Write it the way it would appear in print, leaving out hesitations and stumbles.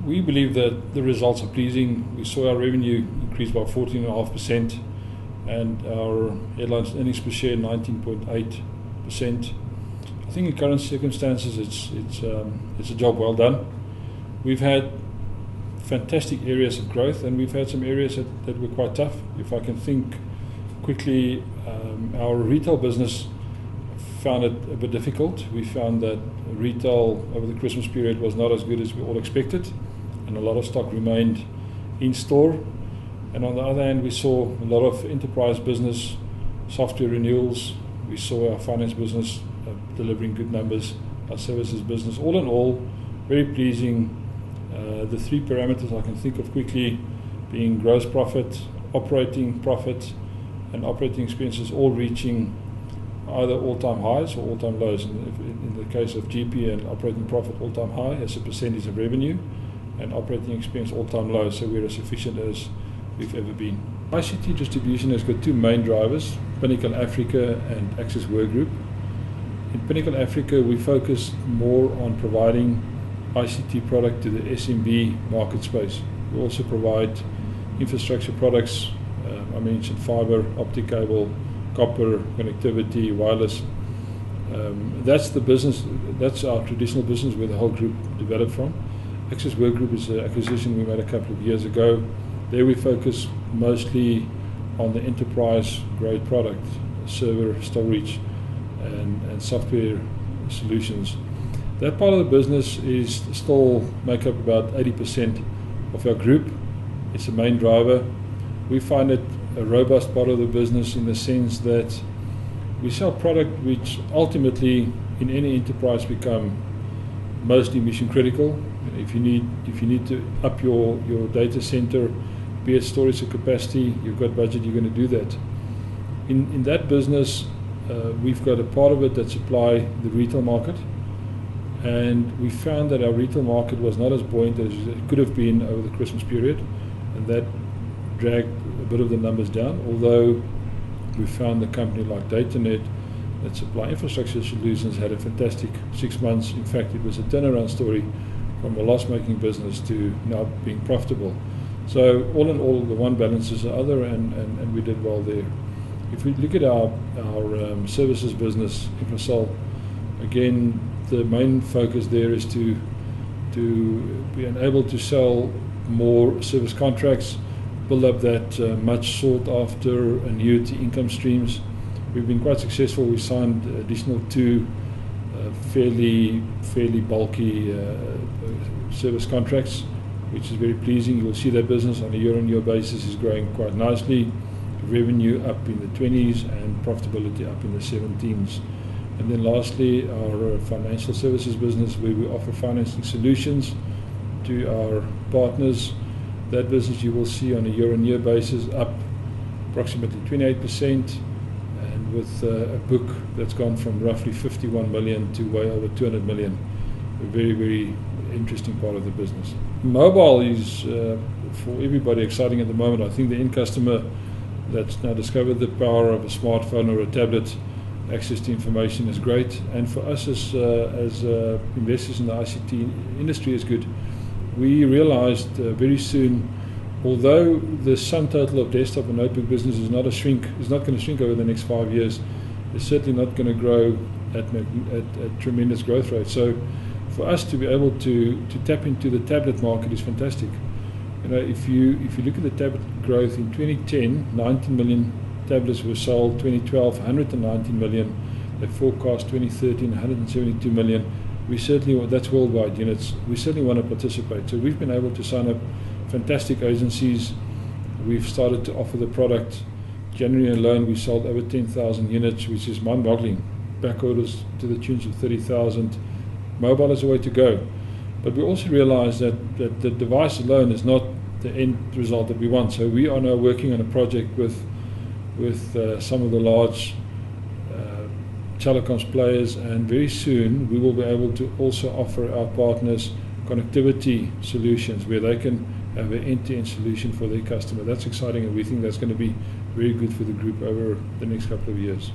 We believe that the results are pleasing. We saw our revenue increase by 14.5% and our headline earnings per share 19.8%. I think in current circumstances it's a job well done. We've had fantastic areas of growth and we've had some areas that were quite tough. If I can think quickly, our retail business found it a bit difficult. We found that retail over the Christmas period was not as good as we all expected, and a lot of stock remained in store. And on the other hand, we saw a lot of enterprise business, software renewals. We saw our finance business delivering good numbers, our services business. All in all, very pleasing. The three parameters I can think of quickly being gross profit, operating profit, and operating expenses all reaching either all-time highs or all-time lows. In the case of GP and operating profit, all-time high as a percentage of revenue, and operating expense all-time low, so we're as efficient as we've ever been. ICT distribution has got two main drivers, Pinnacle Africa and Access Work Group. In Pinnacle Africa, we focus more on providing ICT product to the SMB market space. We also provide infrastructure products. I mentioned fiber, optic cable, copper, connectivity, wireless. That's the business, that's our traditional business where the whole group developed from. Access Work Group is an acquisition we made a couple of years ago. There we focus mostly on the enterprise grade product, server, storage, and software solutions. That part of the business is still make up about 80% of our group. It's a main driver. We find it a robust part of the business in the sense that we sell product which ultimately in any enterprise become mostly mission critical. If you need to up your data center, be it storage or capacity, you've got budget, you're going to do that. In that business, we've got a part of it that supply the retail market, and we found that our retail market was not as buoyant as it could have been over the Christmas period, and that dragged a bit of the numbers down, although we found a company like DataNet that supply infrastructure solutions had a fantastic 6 months. In fact, it was a turnaround story from a loss-making business to now being profitable. So all in all, the one balances the other, and we did well there. If we look at our services business, InfoCell, again, the main focus there is to be able to sell more service contracts, build up that much sought after annuity income streams. We've been quite successful. We signed additional 2 fairly bulky service contracts, which is very pleasing. You'll see that business on a year-on-year basis is growing quite nicely. Revenue up in the 20s and profitability up in the 17s. And then lastly, our financial services business, where we offer financing solutions to our partners. That business you will see on a year-on-year basis up approximately 28%, and with a book that's gone from roughly 51 million to way over 200 million. A very, very interesting part of the business. Mobile is, for everybody, exciting at the moment. I think the end customer that's now discovered the power of a smartphone or a tablet, access to information is great, and for us as investors in the ICT industry is good. We realized very soon, although the sum total of desktop and notebook business is not going to shrink over the next 5 years, it's certainly not going to grow at tremendous growth rate. So for us to be able to tap into the tablet market is fantastic. You know, if you look at the tablet growth in 2010, 19 million tablets were sold. 2012, 119 million. They forecast 2013, 172 million. We certainly, that's worldwide units. We certainly want to participate. So we've been able to sign up fantastic agencies. We've started to offer the product. January alone, we sold over 10,000 units, which is mind-boggling. Back orders to the tunes of 30,000. Mobile is the way to go. But we also realize that the device alone is not the end result that we want. So we are now working on a project with some of the large telecoms players, and very soon we will be able to also offer our partners connectivity solutions where they can have an end-to-end solution for their customer. That's exciting, and we think that's going to be very good for the group over the next couple of years.